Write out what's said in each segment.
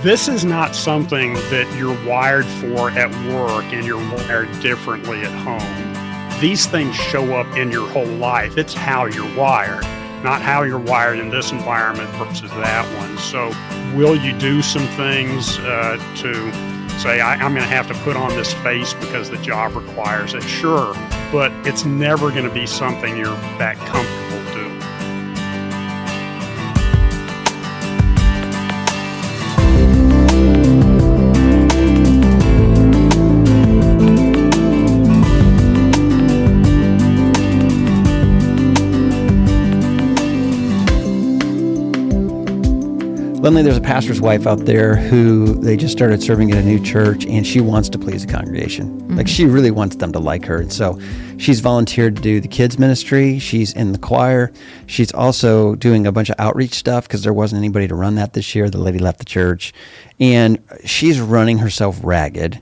This is not something that you're wired for at work and you're wired differently at home. These things show up in your whole life. It's how you're wired, not how you're wired in this environment versus that one. So will you do some things to say, I'm going to have to put on this face because the job requires it? Sure, but it's never going to be something you're that comfortable doing. Lynley, there's a pastor's wife out there who they just started serving at a new church, and she wants to please the congregation. Mm-hmm. Like, she really wants them to like her. And so she's volunteered to do the kids ministry. She's in the choir. She's also doing a bunch of outreach stuff because there wasn't anybody to run that this year. The lady left the church, and she's running herself ragged.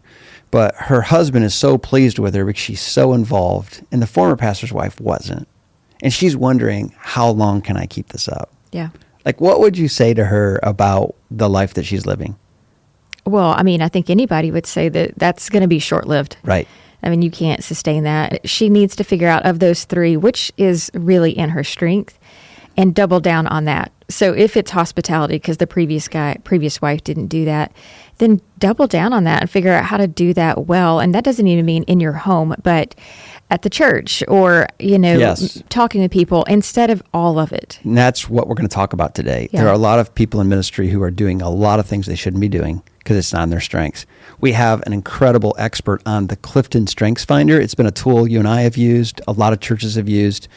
But her husband is so pleased with her because she's so involved, and the former pastor's wife wasn't. And she's wondering, how long can I keep this up? Yeah. Like, what would you say to her about the life that she's living? Well, I mean, I think anybody would say that that's going to be short-lived. Right. I mean, you can't sustain that. She needs to figure out, of those three, which is really in her strength, and double down on that. So if it's hospitality, because the previous wife didn't do that, then double down on that and figure out how to do that well. And that doesn't even mean in your home, but at the church or, yes, talking to people instead of all of it. And that's what we're going to talk about today. Yeah. There are a lot of people in ministry who are doing a lot of things they shouldn't be doing because it's not in their strengths. We have an incredible expert on the Clifton Strengths Finder. It's been a tool you and I have used, a lot of churches have used.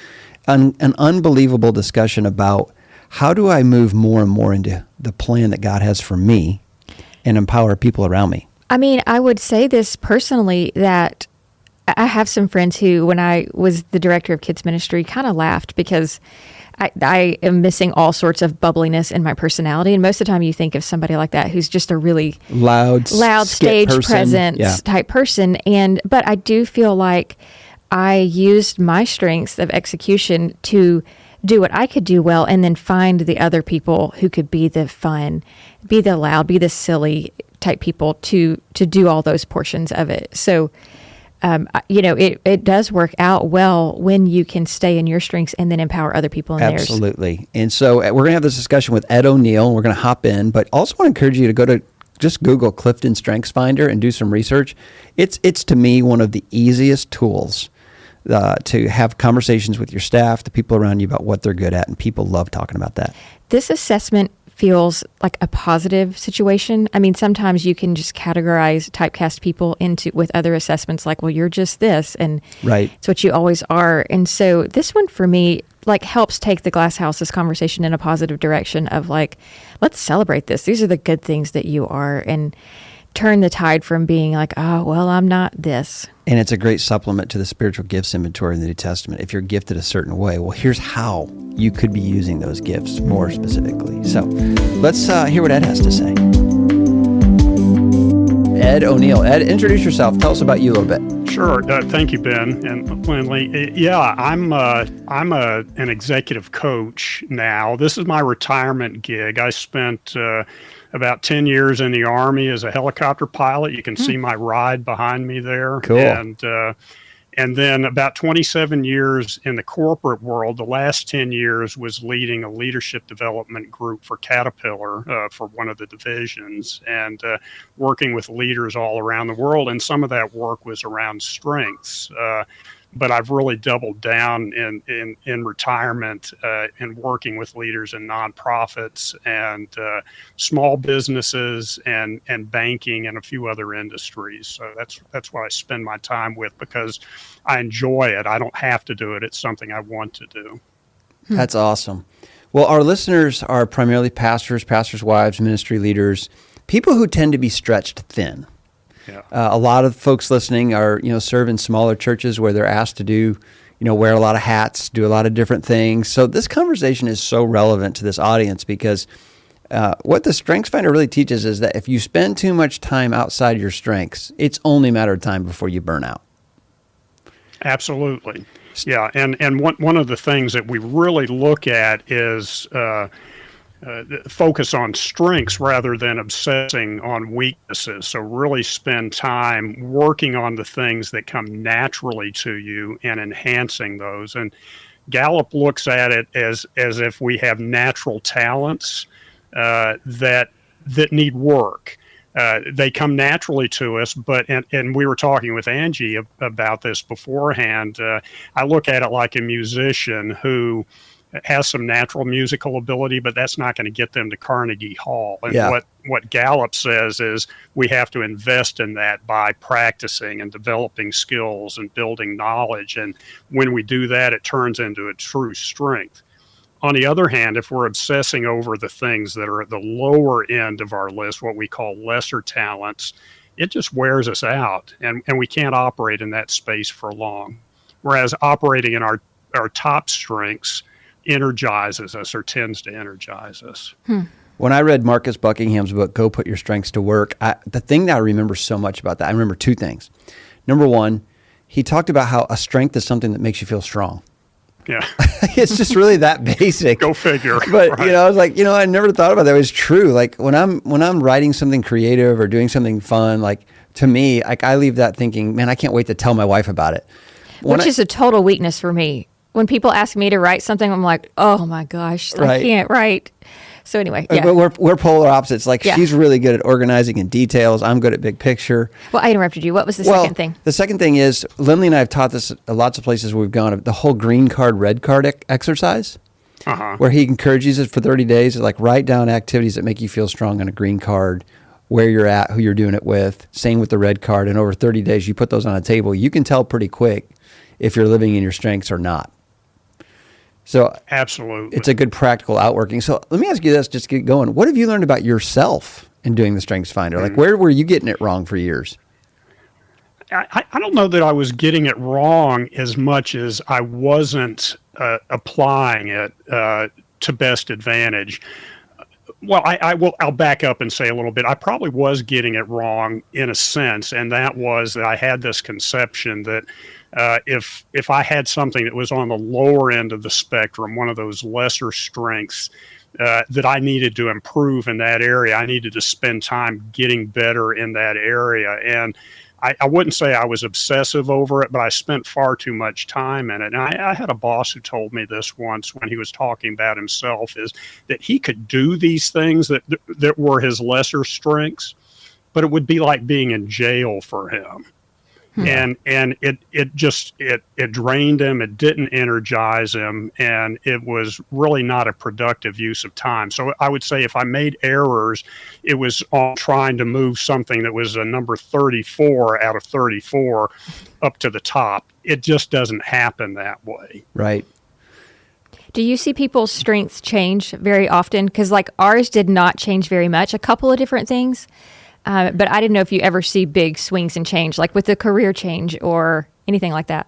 An unbelievable discussion about how do I move more and more into the plan that God has for me and empower people around me. I mean, I would say this personally, that I have some friends who, when I was the director of kids ministry, kind of laughed because I am missing all sorts of bubbliness in my personality. And most of the time you think of somebody like that who's just a really loud stage presence type person. But I do feel like I used my strengths of execution to do what I could do well, and then find the other people who could be the fun, be the loud, be the silly type people to do all those portions of it. So, it does work out well when you can stay in your strengths and then empower other people in theirs. Absolutely. And so we're going to have this discussion with Ed O'Neill, and we're going to hop in, but also want to encourage you to go to just Google Clifton Strengths Finder and do some research. It's to me one of the easiest tools to have conversations with your staff, the people around you, about what they're good at, and people love talking about that. This assessment feels like a positive situation. I mean, sometimes you can just typecast people with other assessments like, well, you're just this, and right, it's what you always are. And so this one for me helps take the Glass House's conversation in a positive direction of let's celebrate this. These are the good things that you are, and turn the tide from being like, oh, well, I'm not this. And it's a great supplement to the spiritual gifts inventory in the New Testament. If you're gifted a certain way, well, here's how you could be using those gifts more specifically. So let's hear what Ed has to say. Ed O'Neill. Ed, introduce yourself. Tell us about you a little bit. Sure. Thank you, Ben and Lynley. Yeah, I'm an executive coach now. This is my retirement gig. I spent about 10 years in the Army as a helicopter pilot. You can see my ride behind me there. Cool. And then about 27 years in the corporate world. The last 10 years was leading a leadership development group for Caterpillar for one of the divisions, and working with leaders all around the world. And some of that work was around strengths. But I've really doubled down in retirement in working with leaders in nonprofits and small businesses and banking and a few other industries. So that's what I spend my time with because I enjoy it. I don't have to do it. It's something I want to do. That's awesome. Well, our listeners are primarily pastors, pastors' wives, ministry leaders, people who tend to be stretched thin. Yeah. A lot of folks listening are, serve in smaller churches where they're asked to do, wear a lot of hats, do a lot of different things. So this conversation is so relevant to this audience because what the Strengths Finder really teaches is that if you spend too much time outside your strengths, it's only a matter of time before you burn out. Absolutely. Yeah. And one of the things that we really look at is focus on strengths rather than obsessing on weaknesses. So really spend time working on the things that come naturally to you and enhancing those. And Gallup looks at it as if we have natural talents that need work. They come naturally to us, but and we were talking with Angie about this beforehand. I look at it like a musician who has some natural musical ability, but that's not going to get them to Carnegie Hall. And what Gallup says is we have to invest in that by practicing and developing skills and building knowledge. And when we do that, it turns into a true strength. On the other hand, if we're obsessing over the things that are at the lower end of our list, what we call lesser talents, it just wears us out, and we can't operate in that space for long. Whereas operating in our top strengths energizes us or tends to energize us. When I read Marcus Buckingham's book, Go Put Your Strengths to Work, the thing that I remember so much about that, I remember two things. Number one, he talked about how a strength is something that makes you feel strong. Yeah. It's just really that basic. Go figure. But, right. I was like, I never thought about that. It was true. Like when I'm writing something creative or doing something fun, like to me, like I leave that thinking, man, I can't wait to tell my wife about it. Which is a total weakness for me. When people ask me to write something, I'm like, oh my gosh, I can't write. So anyway, yeah. But we're polar opposites. Like she's really good at organizing in details. I'm good at big picture. Well, I interrupted you. What was the second thing? The second thing is, Lynley and I have taught this at lots of places we've gone, the whole green card, red card exercise, where he encourages us for 30 days to like write down activities that make you feel strong on a green card, where you're at, who you're doing it with, same with the red card. And over 30 days, you put those on a table. You can tell pretty quick if you're living in your strengths or not. So absolutely, it's a good practical outworking. So let me ask you this, just to get going. What have you learned about yourself in doing the Strengths Finder? Like where were you getting it wrong for years? I don't know that I was getting it wrong as much as I wasn't applying it to best advantage. Well, I'll back up and say a little bit. I probably was getting it wrong in a sense, and that was that I had this conception that if I had something that was on the lower end of the spectrum, one of those lesser strengths, that I needed to improve in that area, I needed to spend time getting better in that area. And I wouldn't say I was obsessive over it, but I spent far too much time in it. And I had a boss who told me this once when he was talking about himself, is that he could do these things that were his lesser strengths, but it would be like being in jail for him. And it drained him. It didn't energize him, and it was really not a productive use of time. So I would say if I made errors, it was on trying to move something that was a number 34 out of 34 up to the top. It just doesn't happen that way. Right. Do you see people's strengths change very often? Because like ours did not change very much. A couple of different things. But I didn't know if you ever see big swings and change, like with the career change or anything like that.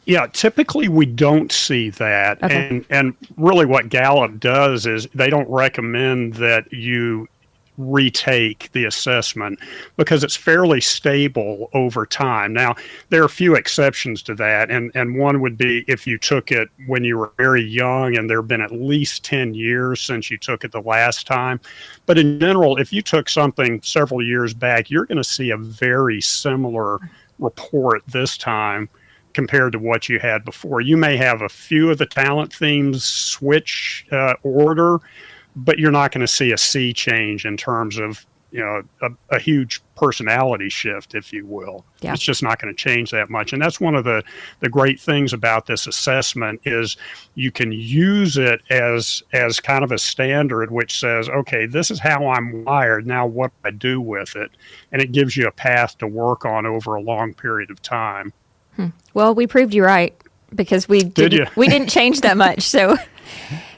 Yeah, typically we don't see that. Okay. And really what Gallup does is they don't recommend that you retake the assessment because it's fairly stable over time. Now, there are a few exceptions to that, and one would be if you took it when you were very young and there have been at least 10 years since you took it the last time. But in general, if you took something several years back, you're going to see a very similar report this time compared to what you had before. You may have a few of the talent themes switch order, but you're not going to see a sea change in terms of, a huge personality shift, if you will. Yeah. It's just not going to change that much. And that's one of the great things about this assessment is you can use it as kind of a standard, which says, okay, this is how I'm wired. Now what do I do with it? And it gives you a path to work on over a long period of time. Well, we proved you right because we didn't change that much.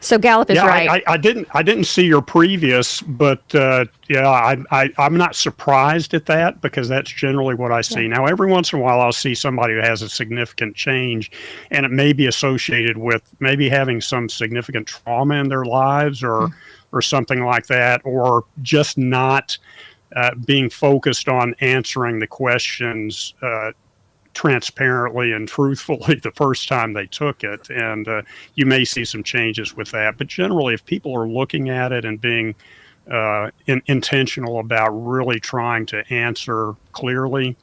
So Gallup is right. I didn't see your previous, but I'm not surprised at that because that's generally what I see. Yeah. Now, every once in a while, I'll see somebody who has a significant change, and it may be associated with maybe having some significant trauma in their lives or something like that, or just not being focused on answering the questions transparently and truthfully the first time they took it. And you may see some changes with that. But generally, if people are looking at it and being intentional about really trying to answer clearly,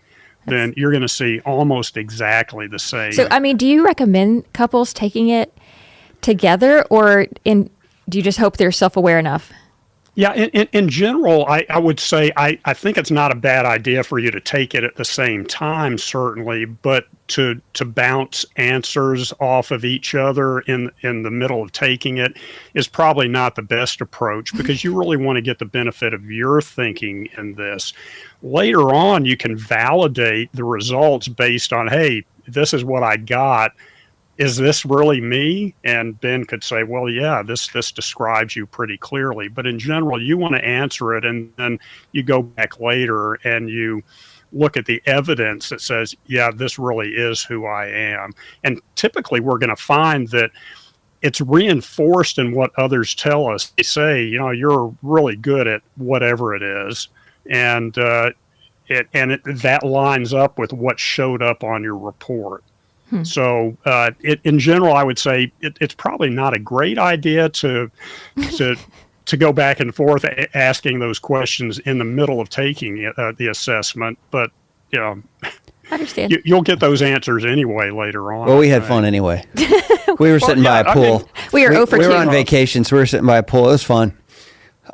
then you're going to see almost exactly the same. So, I mean, do you recommend couples taking it together, or do you just hope they're self-aware enough? Yeah, in general, I would say I think it's not a bad idea for you to take it at the same time, certainly, but to bounce answers off of each other in the middle of taking it is probably not the best approach, because you really want to get the benefit of your thinking in this. Later on, you can validate the results based on, hey, this is what I got. Is this really me? And Ben could say, well, yeah, this describes you pretty clearly. But in general, you want to answer it, and then you go back later and you look at the evidence that says, yeah, this really is who I am. And typically we're going to find that it's reinforced in what others tell us. They say, you're really good at whatever it is. And that lines up with what showed up on your report. So in general, I would say it's probably not a great idea to go back and forth asking those questions in the middle of taking the assessment. But I understand. You'll get those answers anyway later on. Well, we had fun anyway. We were sitting by a pool. We were over. We were on vacation, so we were sitting by a pool. It was fun.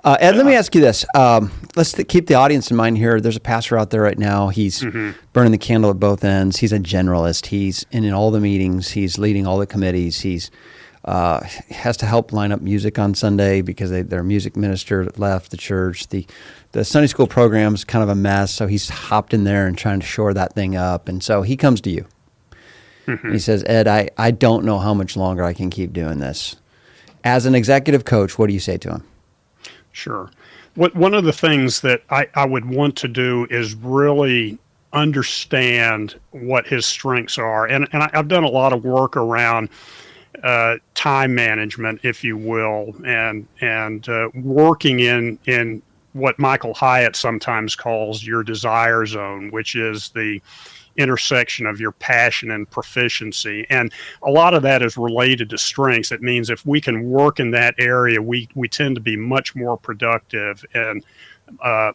Ed, let me ask you this. Let's keep the audience in mind here. There's a pastor out there right now. He's burning the candle at both ends. He's a generalist. He's in all the meetings. He's leading all the committees. He's has to help line up music on Sunday because their music minister left the church. The Sunday school program's kind of a mess, so he's hopped in there and trying to shore that thing up. And so he comes to you. He says, Ed, I don't know how much longer I can keep doing this. As an executive coach, what do you say to him? Sure. One of the things that I would want to do is really understand what his strengths are. And I've done a lot of work around time management, if you will, and working in what Michael Hyatt sometimes calls your desire zone, which is the intersection of your passion and proficiency. And a lot of that is related to strengths. It means if we can work in that area, we tend to be much more productive and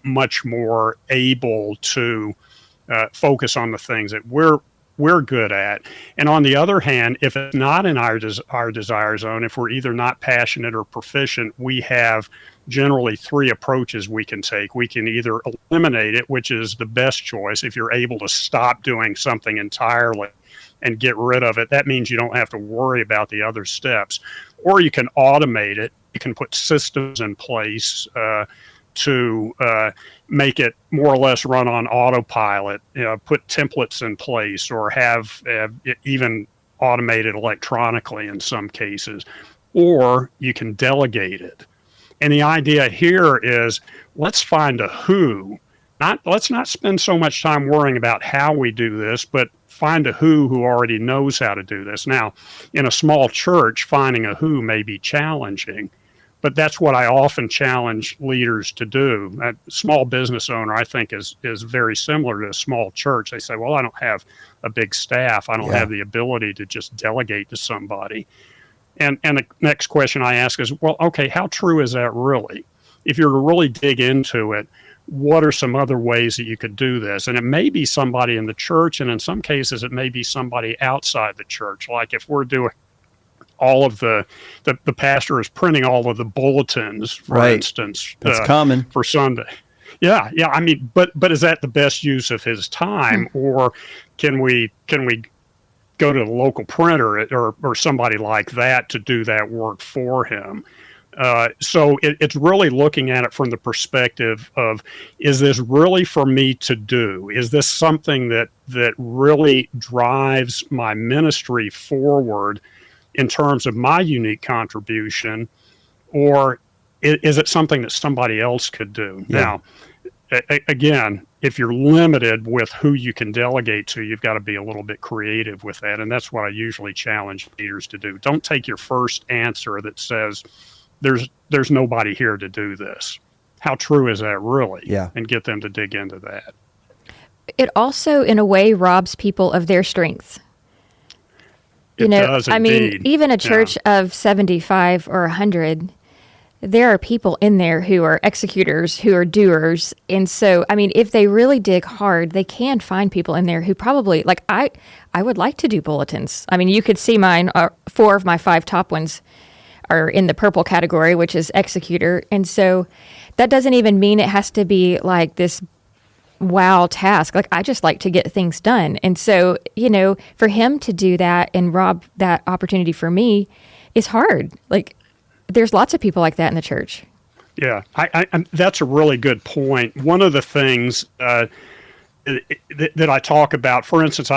much more able to focus on the things that we're good at. And on the other hand, if it's not in our desire zone, if we're either not passionate or proficient, we have generally three approaches we can take. We can either eliminate it, which is the best choice. If you're able to stop doing something entirely and get rid of it, that means you don't have to worry about the other steps. Or you can automate it. You can put systems in place to make it more or less run on autopilot, put templates in place, or have it even automated electronically in some cases. Or you can delegate it. And the idea here is, let's find a who. Let's not spend so much time worrying about how we do this, but find a who already knows how to do this. Now, in a small church, finding a who may be challenging, but that's what I often challenge leaders to do. A small business owner, I think, is very similar to a small church. They say, well, I don't have a big staff. I don't have the ability to just delegate to somebody. And the next question I ask is, well, okay, how true is that really? If you're to really dig into it, what are some other ways that you could do this? And it may be somebody in the church, and in some cases it may be somebody outside the church. Like if we're doing all of the pastor is printing all of the bulletins, for instance. That's common. For Sunday. Yeah. I mean, but is that the best use of his time? Or can we go to the local printer or somebody like that to do that work for him? So it's really looking at it from the perspective of, is this really for me to do? Is this something that really drives my ministry forward in terms of my unique contribution? Or is it something that somebody else could do? Now, again, if you're limited with who you can delegate to, you've got to be a little bit creative with that. And that's what I usually challenge leaders to do. Don't take your first answer that says, there's nobody here to do this. How true is that really? Yeah. And get them to dig into that. it also, in a way, robs people of their strengths. It does, I mean, indeed. even a church of 75 or 100, there are people in there who are executors, who are doers. And so, I mean, if they really dig hard, they can find people in there who probably, like, I would like to do bulletins. I mean, you could see mine, 4 of my 5 top ones are in the purple category, which is executor. And so that doesn't even mean it has to be like this wow task. Like, I just like to get things done. And so, for him to do that and rob that opportunity for me is hard. Like, there's lots of people like that in the church. Yeah, I that's a really good point. One of the things that I talk about, for instance,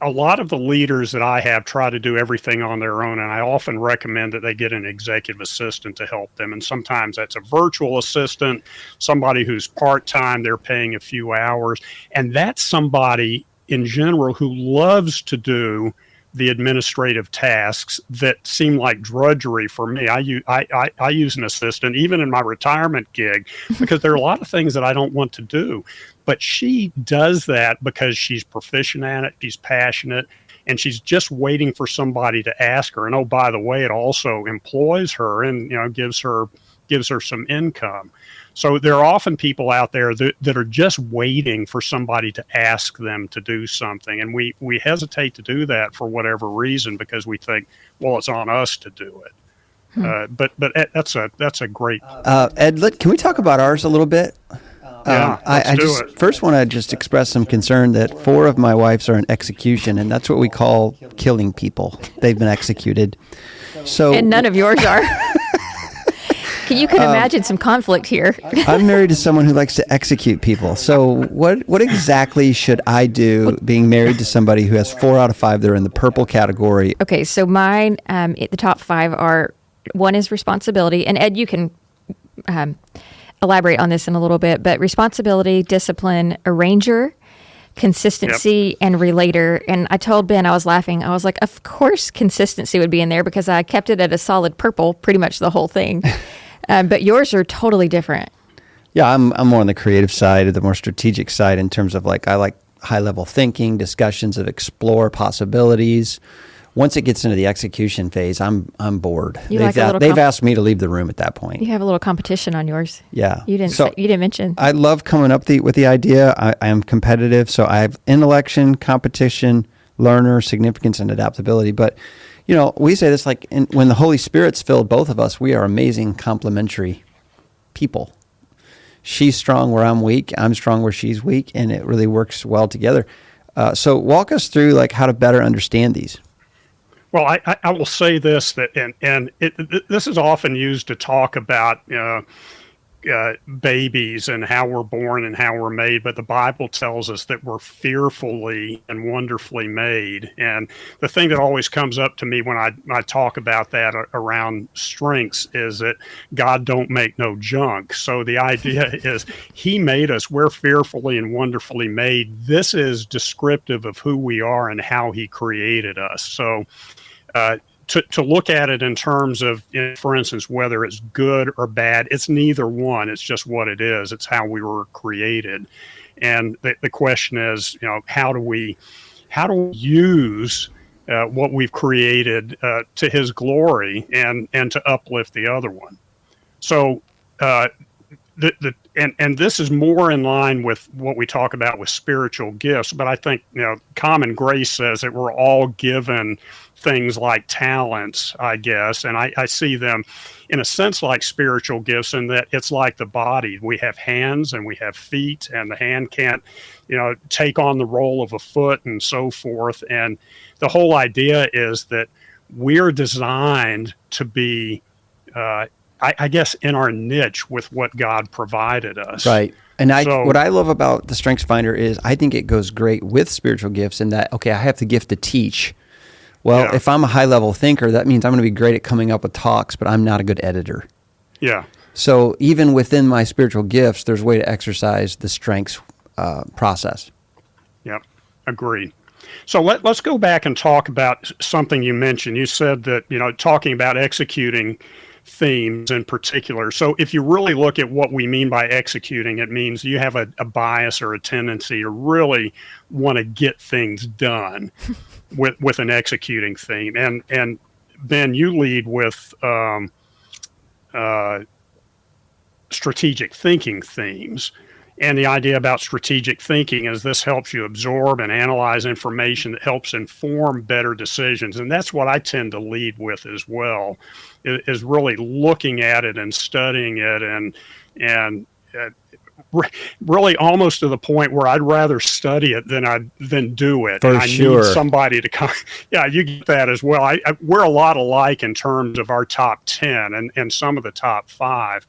a lot of the leaders that I have try to do everything on their own, and I often recommend that they get an executive assistant to help them. And sometimes that's a virtual assistant, somebody who's part-time, they're paying a few hours. And that's somebody in general who loves to do the administrative tasks that seem like drudgery for me. I use an assistant, even in my retirement gig, because there are a lot of things that I don't want to do. But she does that because she's proficient at it, she's passionate, and she's just waiting for somebody to ask her. And oh, by the way, it also employs her and gives her some income. So there are often people out there that are just waiting for somebody to ask them to do something. And we hesitate to do that for whatever reason, because we think, well, it's on us to do it. But that's a great. Ed, can we talk about ours a little bit? Yeah, I just it. First want to just express some concern that 4 of my wives are in execution, and that's what we call killing people. They've been executed. So, and none of yours are. You can imagine some conflict here. I'm married to someone who likes to execute people. So what exactly should I do being married to somebody who has 4 out of 5 that are in the purple category? Okay, so mine, the top 5 are, one is responsibility. And Ed, you can elaborate on this in a little bit, but responsibility, discipline, arranger, consistency, and relator. And I told Ben, I was laughing. I was like, of course consistency would be in there because I kept it at a solid purple pretty much the whole thing. But yours are totally different. Yeah, I'm more on the creative side, or the more strategic side, in terms of I like high level thinking, discussions that explore possibilities. Once it gets into the execution phase, I'm bored. They've asked me to leave the room at that point. You have a little competition on yours. Yeah, you didn't mention. I love coming up with the idea. I am competitive, so I have intellection, competition, learner, significance, and adaptability. But we say this when the Holy Spirit's filled both of us, we are amazing complementary people. She's strong where I'm weak. I'm strong where she's weak, and it really works well together. So walk us through how to better understand these. Well, I will say this, that this is often used to talk about babies and how we're born and how we're made, but the Bible tells us that we're fearfully and wonderfully made. And the thing that always comes up to me when I talk about that around strengths is that God don't make no junk. So the idea is He made us. We're fearfully and wonderfully made. This is descriptive of who we are and how He created us. So to look at it in terms of, for instance, whether it's good or bad, it's neither one. It's just what it is. It's how we were created. And the question is, how do we use what we've created to His glory and to uplift the other one? So and this is more in line with what we talk about with spiritual gifts, but I think common grace says that we're all given things like talents, I guess, and I see them in a sense like spiritual gifts, in that it's like the body. We have hands and we have feet, and the hand can't take on the role of a foot and so forth. And the whole idea is that we're designed to be I guess in our niche with what God provided us. Right. And what I love about the Strengths Finder is I think it goes great with spiritual gifts, in that, okay, I have the gift to teach. Well, if I'm a high-level thinker, that means I'm going to be great at coming up with talks, but I'm not a good editor. Yeah. So even within my spiritual gifts, there's a way to exercise the strengths process. Yep. Agreed. So let's go back and talk about something you mentioned. You said that, talking about executing themes in particular. So if you really look at what we mean by executing, it means you have a bias or a tendency to really want to get things done with an executing theme. And Ben, you lead with strategic thinking themes. And the idea about strategic thinking is this helps you absorb and analyze information that helps inform better decisions. And that's what I tend to lead with as well, is really looking at it and studying it and really almost to the point where I'd rather study it than do it. For and I sure. need somebody to come. Yeah, you get that as well. We're a lot alike in terms of our top 10 and some of the top 5.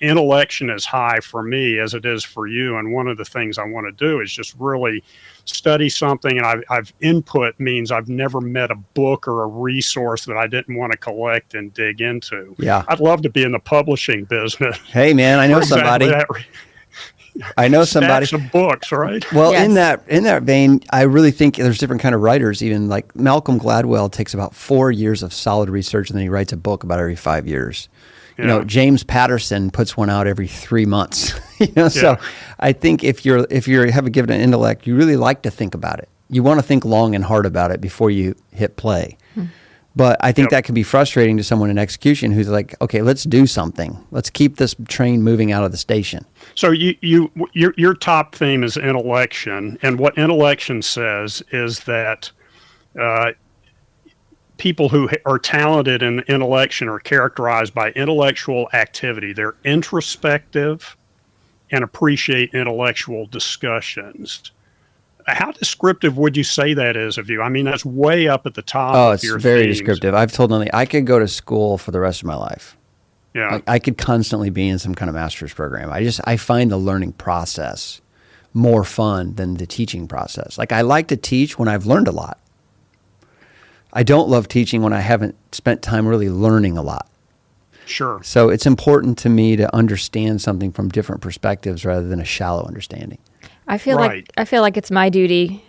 Intellection is high for me as it is for you. And one of the things I want to do is just really study something. And I've input means I've never met a book or a resource that I didn't want to collect and dig into. Yeah. I'd love to be in the publishing business. Hey, man, I know somebody. I know somebody. Stacks of books, right? Well, Yes. in that vein, I really think there's different kind of writers. Even like Malcolm Gladwell takes about 4 years of solid research, and then he writes a book about every 5 years. You know, James Patterson puts one out every 3 months. So I think if you have a given intellect, you really like to think about it. You want to think long and hard about it before you hit play. But I think that can be frustrating to someone in execution who's like, okay, let's do something. Let's keep this train moving out of the station. So your top theme is intellection, and what intellection says is that people who are talented in intellection are characterized by intellectual activity. They're introspective and appreciate intellectual discussions. How descriptive would you say that is of you? I mean, that's way up at the top of your it's very themes. descriptive. I've told Lynley, I could go to school for the rest of my life. Yeah. Like, I could constantly be in some kind of master's program. I find the learning process more fun than the teaching process. Like, I like to teach when I've learned a lot. I don't love teaching when I haven't spent time really learning a lot. Sure. So it's important to me to understand something from different perspectives rather than a shallow understanding. I feel Right. like it's my duty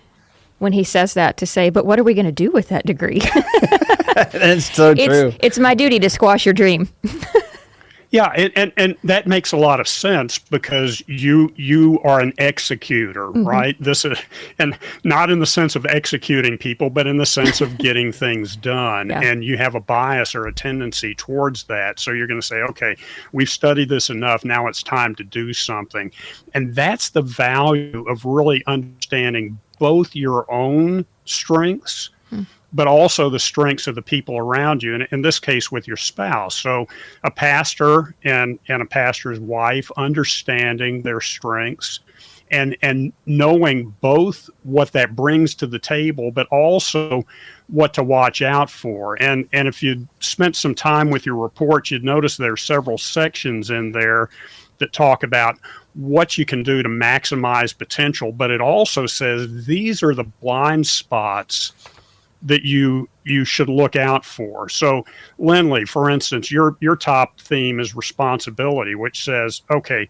when he says that to say, but what are we going to do with that degree? That's so true. It's my duty to squash your dream. Yeah, and that makes a lot of sense because you are an executor, right? This is, and not in the sense of executing people, but in the sense of getting things done. Yeah. And you have a bias or a tendency towards that. So you're going to say, okay, we've studied this enough. Now it's time to do something. And that's the value of really understanding both your own strengths, but also the strengths of the people around you, and in this case with your spouse. So a pastor and a pastor's wife understanding their strengths and knowing both what that brings to the table, but also what to watch out for. And if you spent some time with your report, you'd notice there are several sections in there that talk about what you can do to maximize potential, but it also says these are the blind spots that you should look out for. So, Lynley, for instance, your top theme is responsibility, which says, okay,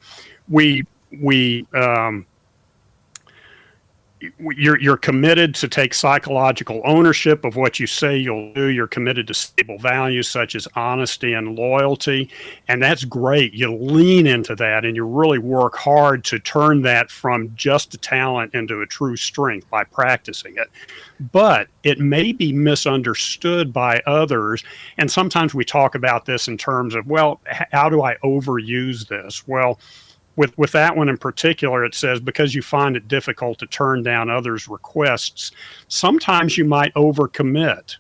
you're committed to take psychological ownership of what you say you'll do. You're committed to stable values such as honesty and loyalty. And that's great. You lean into that and you really work hard to turn that from just a talent into a true strength by practicing it. But it may be misunderstood by others. And sometimes we talk about this in terms of, well, how do I overuse this? Well, with that one in particular, it says, because you find it difficult to turn down others' requests, sometimes you might overcommit.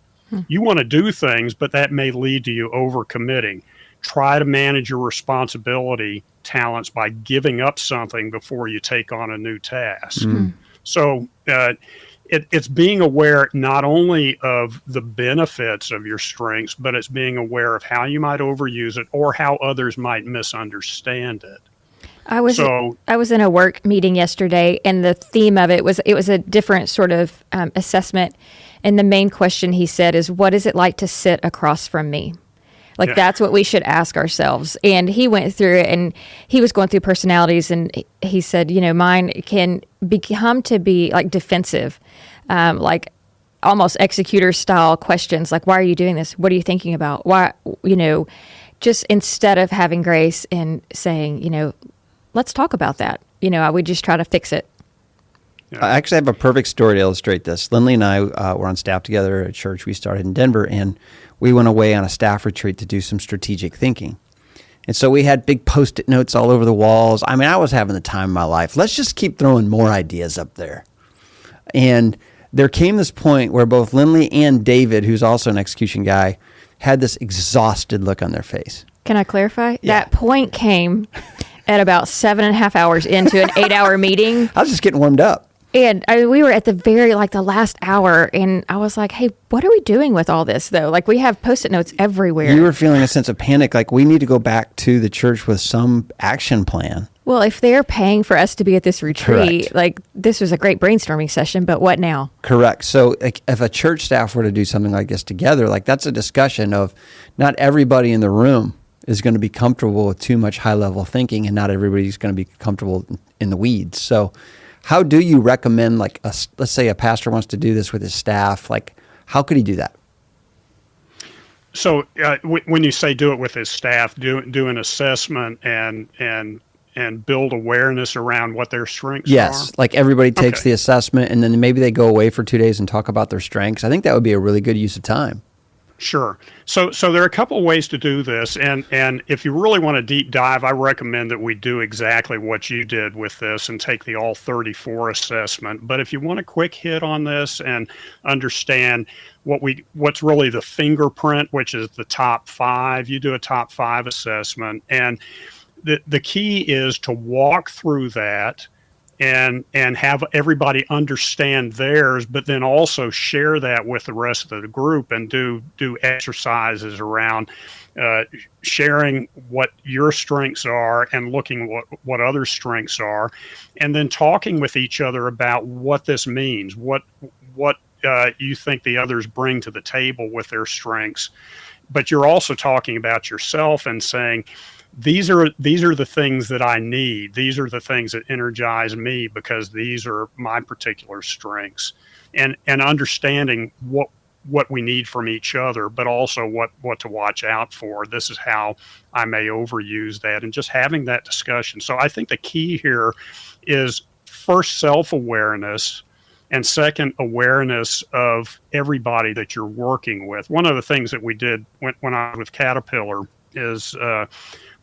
You want to do things, but that may lead to you overcommitting. Try to manage your responsibility talents by giving up something before you take on a new task. So it's being aware not only of the benefits of your strengths, but it's being aware of how you might overuse it or how others might misunderstand it. I was in a work meeting yesterday, and the theme of it was a different sort of assessment. And the main question he said is, what is it like to sit across from me? Like, that's what we should ask ourselves. And he went through it, and he was going through personalities, and he said, mine can become to be like defensive. Like, almost executor style questions like, why are you doing this? What are you thinking about? Why, just instead of having grace and saying, let's talk about that. I would just try to fix it. Yeah. I actually have a perfect story to illustrate this. Lynley and I were on staff together at a church we started in Denver, and we went away on a staff retreat to do some strategic thinking. And so we had big Post-it notes all over the walls. I mean, I was having the time of my life. Let's just keep throwing more ideas up there. And there came this point where both Lynley and David, who's also an execution guy, had this exhausted look on their face. Can I clarify? Yeah. That point came at about 7.5 hours into an 8-hour meeting. I was just getting warmed up. And we were at the the last hour, and I was like, hey, what are we doing with all this, though? Like, we have Post-it notes everywhere. You were feeling a sense of panic, like we need to go back to the church with some action plan. Well, if they're paying for us to be at this retreat, Correct. like, this was a great brainstorming session, but what now? Correct. So like, if a church staff were to do something like this together, like that's a discussion of not everybody in the room is going to be comfortable with too much high-level thinking, and not everybody's going to be comfortable in the weeds. So how do you recommend, like, let's say a pastor wants to do this with his staff, like, how could he do that? So when you say do it with his staff, do an assessment and build awareness around what their strengths are? Yes, like everybody takes Okay. the assessment, and then maybe they go away for 2 days and talk about their strengths. I think that would be a really good use of time. Sure. So there are a couple of ways to do this, and if you really want to deep dive, I recommend that we do exactly what you did with this and take the all 34 assessment. But if you want a quick hit on this and understand what's really the fingerprint, which is the top 5, you do a top 5 assessment, and the key is to walk through that and have everybody understand theirs, but then also share that with the rest of the group and do exercises around sharing what your strengths are and looking what other strengths are, and then talking with each other about what this means, what you think the others bring to the table with their strengths. But you're also talking about yourself and saying, these are the things that I need. These are the things that energize me because these are my particular strengths, and understanding what we need from each other, but also what to watch out for. This is how I may overuse that, and just having that discussion. So I think the key here is first self-awareness, and second, awareness of everybody that you're working with. One of the things that we did when I was with Caterpillar is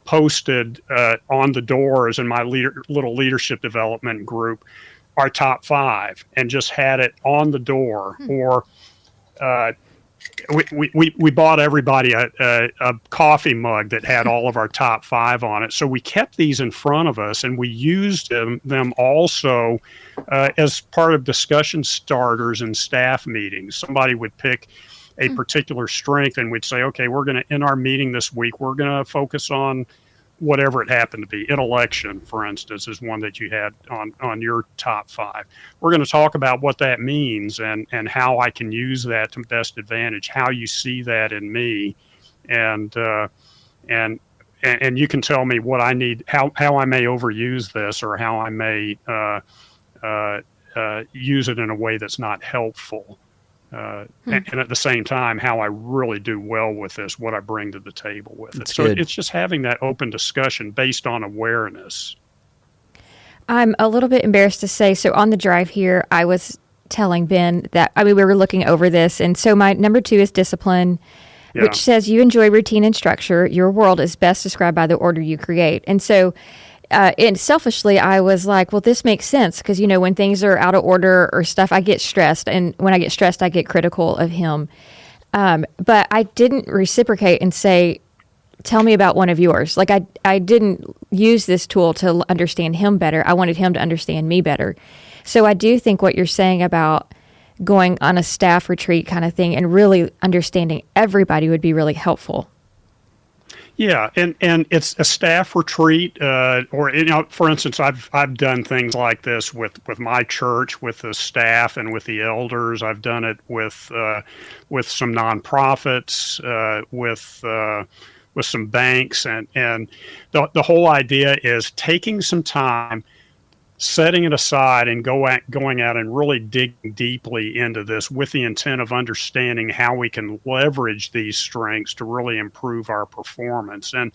posted on the doors in my little leadership development group our top 5, and just had it on the door. Or we bought everybody a coffee mug that had all of our top 5 on it. So we kept these in front of us, and we used them also as part of discussion starters in staff meetings. Somebody would pick a particular strength, and we'd say, okay, we're going to, in our meeting this week, we're going to focus on whatever it happened to be. Intellection, for instance, is one that you had on your top 5. We're going to talk about what that means and how I can use that to best advantage, how you see that in me, and you can tell me what I need, how I may overuse this, or how I may use it in a way that's not helpful. And at the same time, how I really do well with this, what I bring to the table with it. So it's just having that open discussion based on awareness. I'm a little bit embarrassed to say, so on the drive here, I was telling Ben that, we were looking over this, and so my number 2 is discipline, which says you enjoy routine and structure. Your world is best described by the order you create. And so and selfishly, I was like, well, this makes sense because, when things are out of order or stuff, I get stressed. And when I get stressed, I get critical of him. But I didn't reciprocate and say, tell me about one of yours. Like, I didn't use this tool to understand him better. I wanted him to understand me better. So I do think what you're saying about going on a staff retreat kind of thing and really understanding everybody would be really helpful. Yeah, and it's a staff retreat, or for instance, I've done things like this with my church, with the staff and with the elders. I've done it with some nonprofits, with some banks, and the whole idea is taking some time setting it aside and going out and really digging deeply into this with the intent of understanding how we can leverage these strengths to really improve our performance. And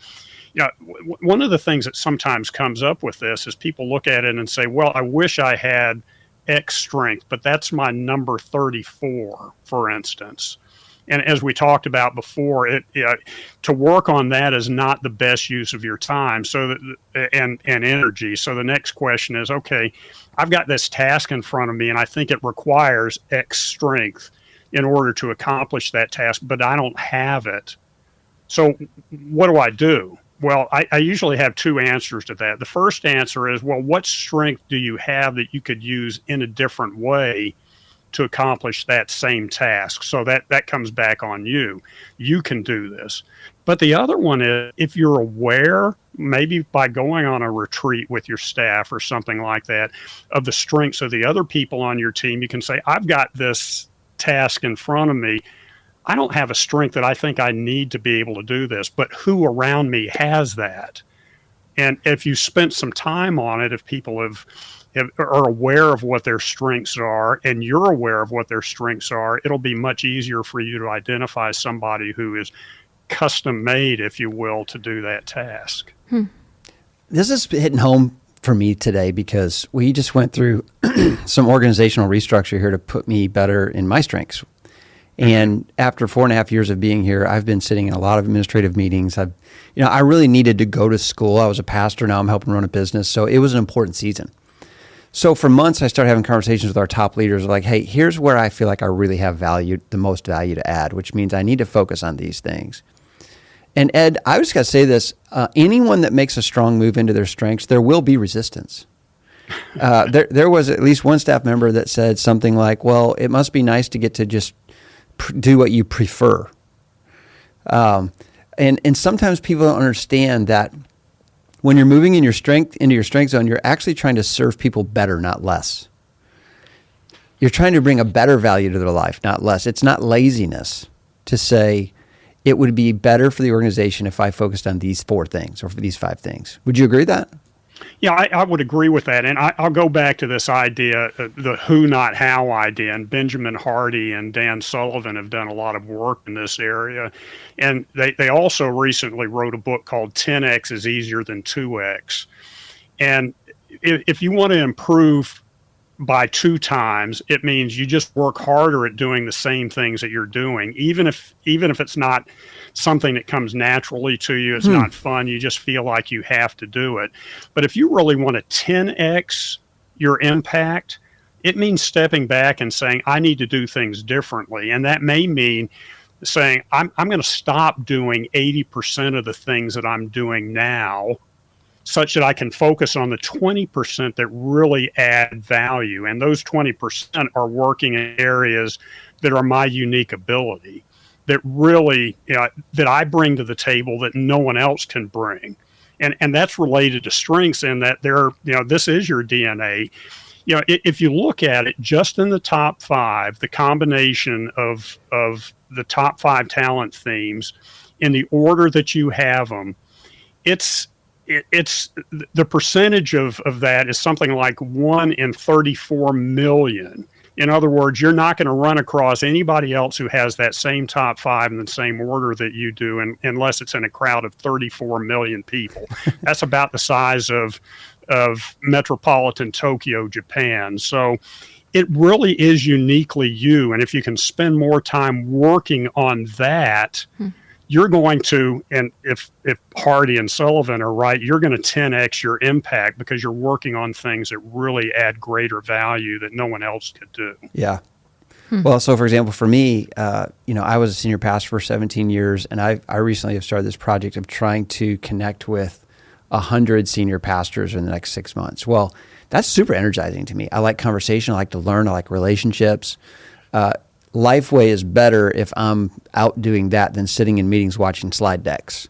one of the things that sometimes comes up with this is people look at it and say, well, I wish I had X strength, but that's my number 34, for instance. And as we talked about before, to work on that is not the best use of your time and energy. So the next question is, okay, I've got this task in front of me, and I think it requires X strength in order to accomplish that task, but I don't have it. So what do I do? Well, I usually have two answers to that. The first answer is, well, what strength do you have that you could use in a different way to accomplish that same task? So that comes back on you. You can do this. But the other one is, if you're aware, maybe by going on a retreat with your staff or something like that, of the strengths of the other people on your team, you can say, I've got this task in front of me. I don't have a strength that I think I need to be able to do this, but who around me has that? And if you spent some time on it, if people are aware of what their strengths are, and you're aware of what their strengths are, it'll be much easier for you to identify somebody who is custom made, if you will, to do that task. This is hitting home for me today because we just went through some organizational restructure here to put me better in my strengths. And after 4.5 years of being here, I've been sitting in a lot of administrative meetings. I really needed to go to school. I was a pastor. Now I'm helping run a business. So it was an important season. So for months, I started having conversations with our top leaders like, hey, here's where I feel like I really have the most value to add, which means I need to focus on these things. And Ed, I just got to say this, anyone that makes a strong move into their strengths, there will be resistance. There was at least one staff member that said something like, well, it must be nice to get to just do what you prefer. And sometimes people don't understand that when you're moving into your strength zone, you're actually trying to serve people better, not less. You're trying to bring a better value to their life, not less. It's not laziness to say it would be better for the organization if I focused on these 4 things or for these 5 things. Would you agree with that? Yeah, I would agree with that. And I'll go back to this idea, the who, not how idea. And Benjamin Hardy and Dan Sullivan have done a lot of work in this area. And they also recently wrote a book called 10X is Easier Than 2X. And if you want to improve by 2 times, it means you just work harder at doing the same things that you're doing, even if it's not something that comes naturally to you, it's not fun, you just feel like you have to do it. But if you really want to 10x your impact, it means stepping back and saying, I need to do things differently. And that may mean saying, I'm going to stop doing 80% of the things that I'm doing now, such that I can focus on the 20% that really add value. And those 20% are working in areas that are my unique ability, that really, that I bring to the table that no one else can bring. And that's related to strengths in that this is your DNA. If you look at it just in the top 5, the combination of the top 5 talent themes in the order that you have them, it's the percentage of that is something like 1 in 34 million. In other words, you're not going to run across anybody else who has that same top 5 in the same order that you do, unless it's in a crowd of 34 million people. That's about the size of metropolitan Tokyo, Japan. So it really is uniquely you. And if you can spend more time working on that, you're going to, and if Hardy and Sullivan are right, you're going to 10x your impact because you're working on things that really add greater value that no one else could do. Yeah. Well, so for example, for me, I was a senior pastor for 17 years, and I recently have started this project of trying to connect with 100 senior pastors in the next 6 months. Well, that's super energizing to me. I like conversation. I like to learn. I like relationships. Lifeway is better if I'm out doing that than sitting in meetings watching slide decks.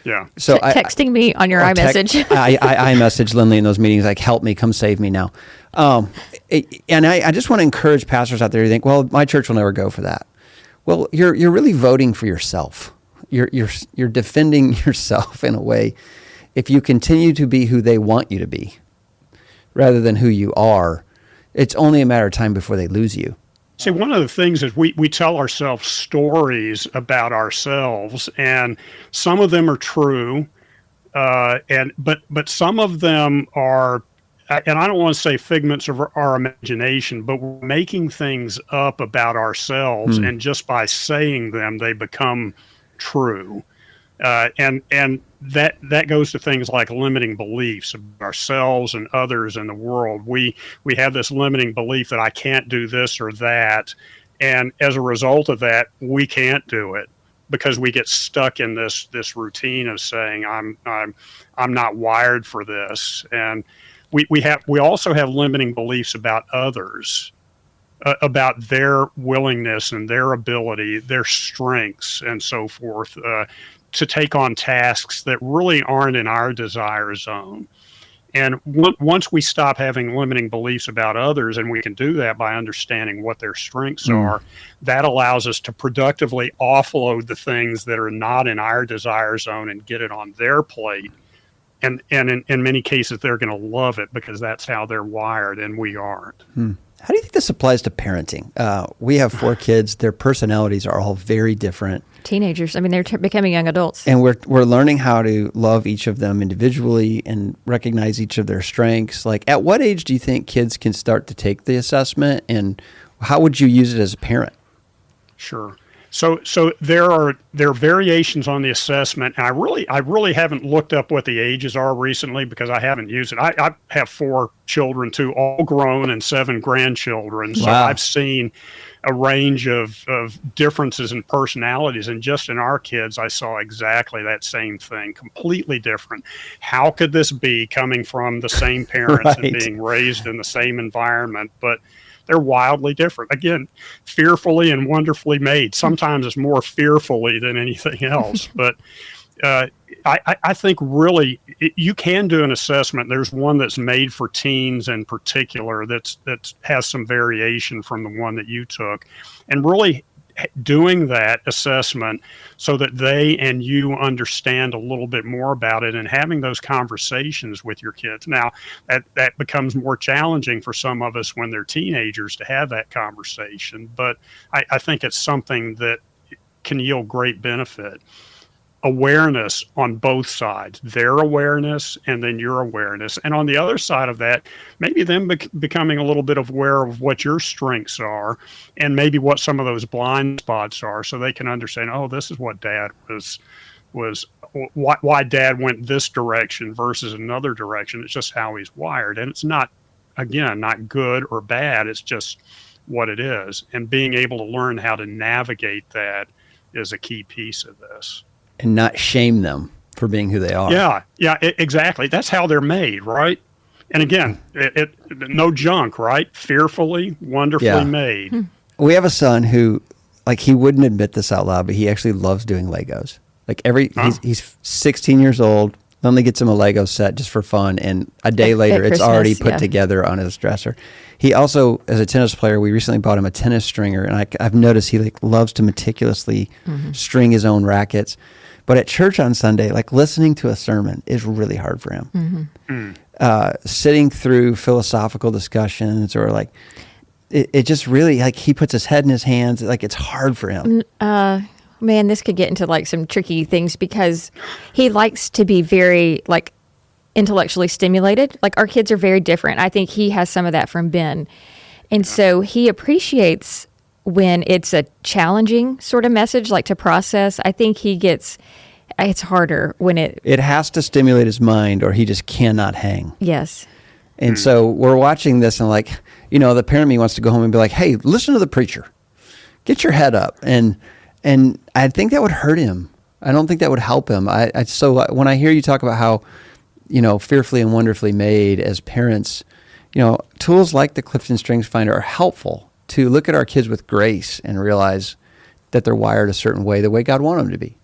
Yeah. So texting me on your iMessage. I message Lynley in those meetings like, help me, come save me now. And I just want to encourage pastors out there who think, well, my church will never go for that. Well, you're really voting for yourself. You're defending yourself in a way. If you continue to be who they want you to be, rather than who you are, it's only a matter of time before they lose you. See, one of the things is we tell ourselves stories about ourselves, and some of them are true, but some of them are, and I don't want to say figments of our imagination, but we're making things up about ourselves, and just by saying them, they become true. And that goes to things like limiting beliefs of ourselves and others in the world. We have this limiting belief that I can't do this or that, and as a result of that, we can't do it because we get stuck in this routine of saying I'm not wired for this. And we also have limiting beliefs about others, about their willingness and their ability, their strengths, and so forth, to take on tasks that really aren't in our desire zone. And once we stop having limiting beliefs about others, and we can do that by understanding what their strengths are, that allows us to productively offload the things that are not in our desire zone and get it on their plate. And in many cases, they're going to love it because that's how they're wired, and we aren't. How do you think this applies to parenting? We have 4 kids. Their personalities are all very different. Teenagers. I mean, they're becoming young adults. And we're learning how to love each of them individually and recognize each of their strengths. Like, at what age do you think kids can start to take the assessment, and how would you use it as a parent? Sure. So there are variations on the assessment, and I really haven't looked up what the ages are recently because I haven't used it. I have 4 children too, all grown, and 7 grandchildren. So Wow. I've seen a range of differences in personalities, and just in our kids, I saw exactly that same thing, completely different. How could this be coming from the same parents Right. and being raised in the same environment? But they're wildly different. Again, fearfully and wonderfully made. Sometimes it's more fearfully than anything else. But I think really you can do an assessment. There's one that's made for teens in particular that has some variation from the one that you took. And really doing that assessment so that they and you understand a little bit more about it and having those conversations with your kids. Now, that becomes more challenging for some of us when they're teenagers to have that conversation, but I think it's something that can yield great benefit. Awareness on both sides, their awareness and then your awareness. And on the other side of that, maybe them becoming a little bit aware of what your strengths are and maybe what some of those blind spots are, so they can understand, oh, this is what dad was why dad went this direction versus another direction. It's just how he's wired. And it's not, again, not good or bad. It's just what it is. And being able to learn how to navigate that is a key piece of this. And not shame them for being who they are. Yeah, exactly. That's how they're made, right? And again, it no junk, right? Fearfully, wonderfully made. We have a son who, like, he wouldn't admit this out loud, but he actually loves doing Legos. Like, he's 16 years old, only gets him a Lego set just for fun, and a day later, it's already put together on his dresser. He also, as a tennis player, we recently bought him a tennis stringer, and I've noticed he loves to meticulously string his own rackets. But at church on Sunday, listening to a sermon is really hard for him. Sitting through philosophical discussions or it just really, he puts his head in his hands. It's hard for him. Man, this could get into some tricky things because he likes to be very intellectually stimulated. Our kids are very different. I think he has some of that from Ben. And so he appreciates when it's a challenging sort of message, to process. I think it's harder when it has to stimulate his mind or he just cannot hang. Yes. And so we're watching this and the parent in me wants to go home and be like, hey, listen to the preacher, get your head up. And I think that would hurt him. I don't think that would help him. So when I hear you talk about how, fearfully and wonderfully made as parents, tools like the Clifton Strengths Finder are helpful to look at our kids with grace and realize that they're wired a certain way, the way God wanted them to be.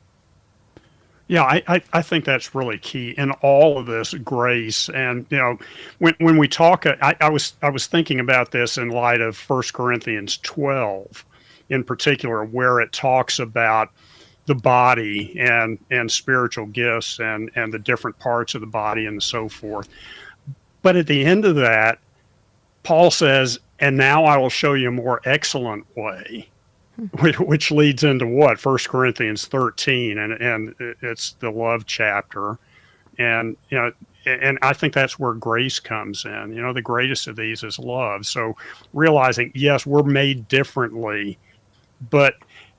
Yeah, I think that's really key in all of this, grace. And when we talk, I was thinking about this in light of 1 Corinthians 12, in particular, where it talks about the body and spiritual gifts and the different parts of the body and so forth. But at the end of that, Paul says, and now I will show you a more excellent way, which leads into what? 1 Corinthians 13, and it's the love chapter. And, and I think that's where grace comes in. The greatest of these is love. So realizing, yes, we're made differently, but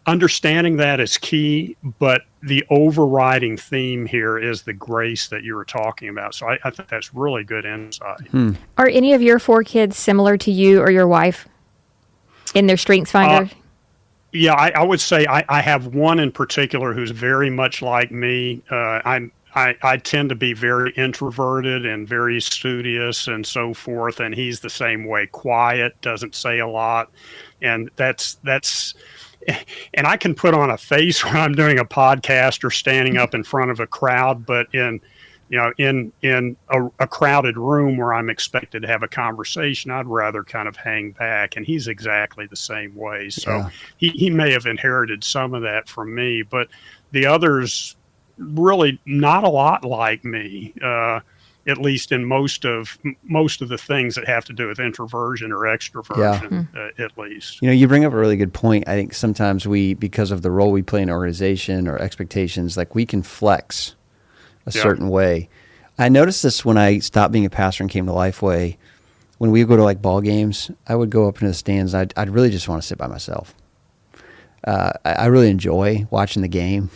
understanding that is key. But the overriding theme here is the grace that you were talking about. So I think that's really good insight. Are any of your 4 kids similar to you or your wife in their Strengths Finder? Yeah, I would say I have one in particular who's very much like me. I tend to be very introverted and very studious and so forth, and he's the same way. Quiet, doesn't say a lot, and that's. And I can put on a face when I'm doing a podcast or standing up in front of a crowd, but in a crowded room where I'm expected to have a conversation, I'd rather kind of hang back. And he's exactly the same way. So he may have inherited some of that from me, but the others really not a lot like me, at least in most of the things that have to do with introversion or extroversion, at least. You bring up a really good point. I think sometimes we, because of the role we play in an organization or expectations, like we can flex a certain way. I noticed this when I stopped being a pastor and came to Lifeway. When we would go to like ball games, I would go up into the stands. I'd really just want to sit by myself. I really enjoy watching the game.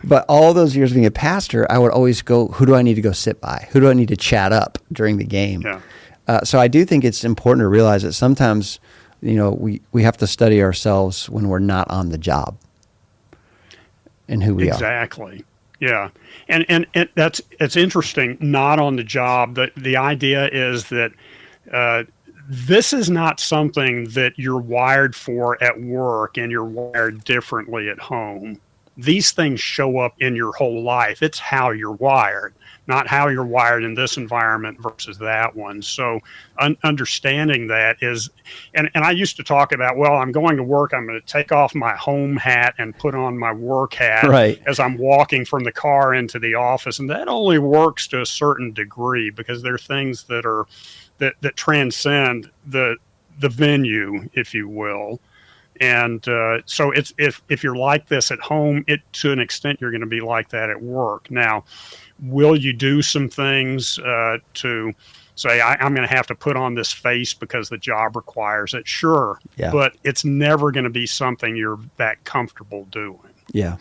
But all those years being a pastor, I would always go, who do I need to go sit by? Who do I need to chat up during the game? Yeah. So I do think it's important to realize that sometimes, we have to study ourselves when we're not on the job and who we are. Exactly. Yeah. And it's interesting, not on the job. The idea is that this is not something that you're wired for at work and you're wired differently at home. These things show up in your whole life. It's how you're wired, not how you're wired in this environment versus that one. So understanding that is, and I used to talk about, well, I'm going to work, I'm going to take off my home hat and put on my work hat as I'm walking from the car into the office. And that only works to a certain degree because there are things that are, that transcend the venue, if you will. And so it's if you're like this at home, to an extent you're going to be like that at work. Now, will you do some things to say I'm going to have to put on this face because the job requires it? Sure, but it's never going to be something you're that comfortable doing. Yeah,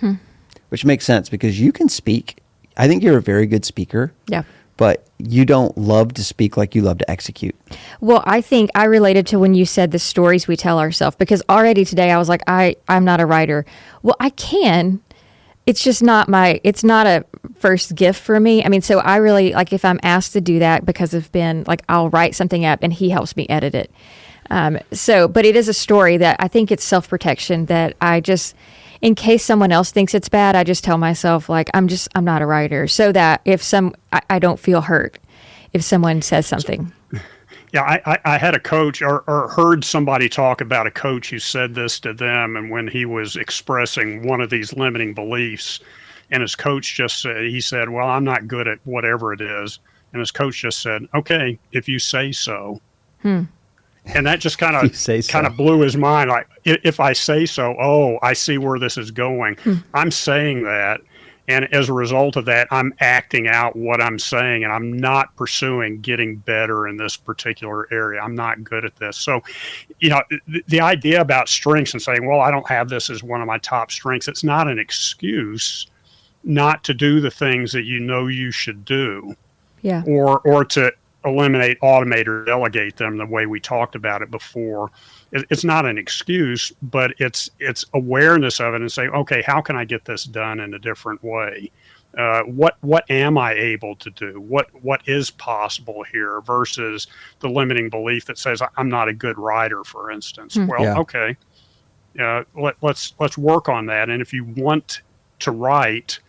which makes sense because you can speak. I think you're a very good speaker. Yeah. But you don't love to speak like you love to execute. Well, I think I related to when you said the stories we tell ourselves, because already today I was like, I'm not a writer. Well, I can. It's just not it's not a first gift for me. I mean, so I really, like if I'm asked to do that because of Ben, like I'll write something up and he helps me edit it. But it is a story that I think it's self-protection that I just, in case someone else thinks it's bad, I just tell myself like, I'm not a writer, so that I don't feel hurt if someone says something. Yeah, I had a coach or heard somebody talk about a coach who said this to them, and when he was expressing one of these limiting beliefs, and his coach just said, he said, well, I'm not good at whatever it is. And his coach just said, okay, if you say so. And that just kind of blew his mind. Like, if I say so, I see where this is going. I'm saying that. And as a result of that, I'm acting out what I'm saying, and I'm not pursuing getting better in this particular area. I'm not good at this. So, the idea about strengths and saying, well, I don't have this as one of my top strengths, it's not an excuse not to do the things that you know you should do. Yeah. Or to eliminate, automate, or delegate them the way we talked about it before. It's not an excuse, but it's awareness of it and say, okay, how can I get this done in a different way? What am I able to do? What is possible here versus the limiting belief that says I'm not a good writer, for instance. Okay, let's work on that. And if you want to write,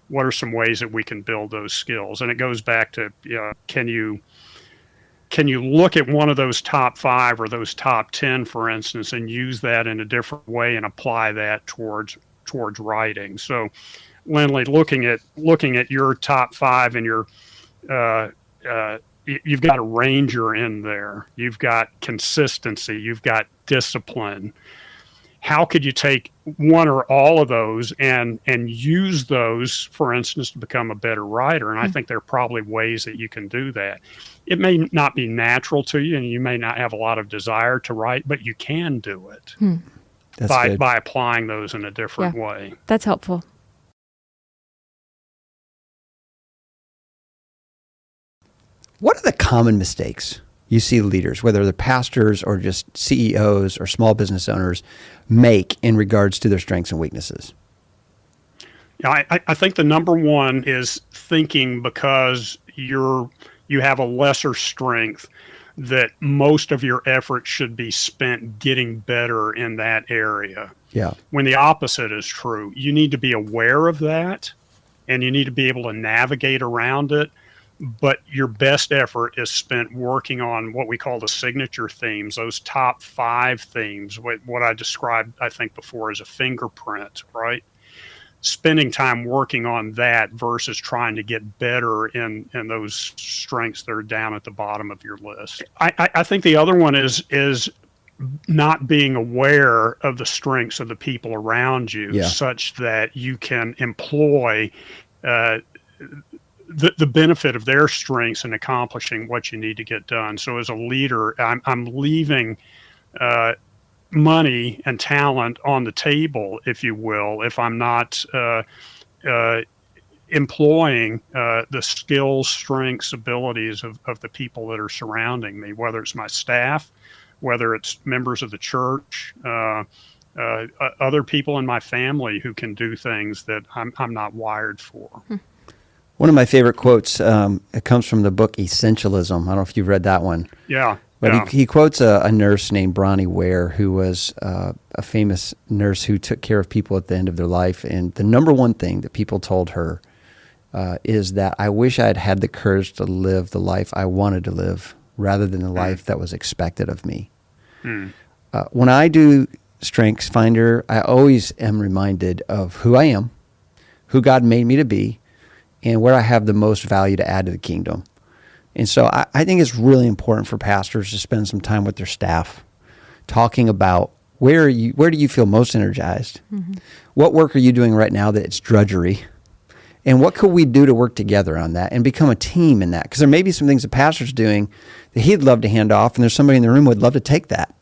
what are some ways that we can build those skills? And it goes back to can you look at one of those top 5 or those top 10, for instance, and use that in a different way and apply that towards writing? So, Lynley, looking at your top 5 and your you've got a ranger in there. You've got consistency. You've got discipline. How could you take one or all of those and use those, for instance, to become a better writer? And I think there are probably ways that you can do that. It may not be natural to you, and you may not have a lot of desire to write, but you can do it by applying those in a different way. That's helpful. What are the common mistakes you see leaders, whether they're pastors or just CEOs or small business owners, make in regards to their strengths and weaknesses? Yeah, I think the number one is thinking because you have a lesser strength that most of your effort should be spent getting better in that area. Yeah. When the opposite is true, you need to be aware of that and you need to be able to navigate around it. But your best effort is spent working on what we call the signature themes, those top 5 themes, what I described, I think, before as a fingerprint, right? Spending time working on that versus trying to get better in those strengths that are down at the bottom of your list. I think the other one is not being aware of the strengths of the people around you such that you can employ the benefit of their strengths in accomplishing what you need to get done. So as a leader, I'm leaving money and talent on the table, if you will, if I'm not employing the skills, strengths, abilities of the people that are surrounding me, whether it's my staff, whether it's members of the church, other people in my family who can do things that I'm not wired for. One of my favorite quotes, it comes from the book Essentialism. I don't know if you've read that one. Yeah. But he quotes a nurse named Bronnie Ware, who was a famous nurse who took care of people at the end of their life. And the number one thing that people told her is that I wish I had had the courage to live the life I wanted to live rather than the life that was expected of me. When I do Strengths Finder, I always am reminded of who I am, who God made me to be, and where I have the most value to add to the kingdom. And so I think it's really important for pastors to spend some time with their staff talking about where do you feel most energized? What work are you doing right now that it's drudgery? And what could we do to work together on that and become a team in that? Because there may be some things the pastor's doing that he'd love to hand off, and there's somebody in the room who would love to take that.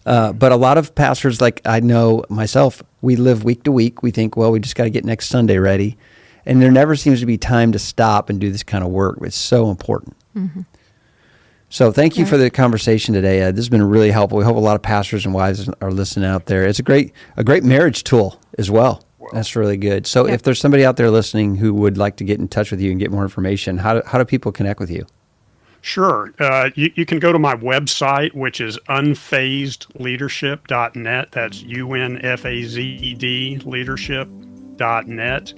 But a lot of pastors, like I know myself, we live week to week. We think, well, we just got to get next Sunday ready. And there never seems to be time to stop and do this kind of work. It's so important. So thank you for the conversation today. This has been really helpful. We hope a lot of pastors and wives are listening out there. It's a great marriage tool as well. That's really good. So if there's somebody out there listening who would like to get in touch with you and get more information, how do people connect with you? Sure. You can go to my website, which is unfazedleadership.net. That's UNFAZED leadership.net.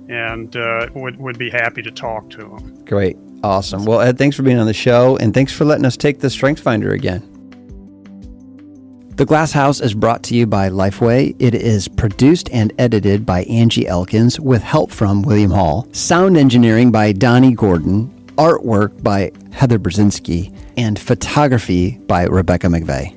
And would be happy to talk to them. Great. Awesome. Well, Ed, thanks for being on the show, and thanks for letting us take the Strengths Finder again. The Glass House is brought to you by Lifeway. It is produced and edited by Angie Elkins with help from William Hall. Sound engineering by Donnie Gordon. Artwork by Heather Brzezinski. And photography by Rebecca McVeigh.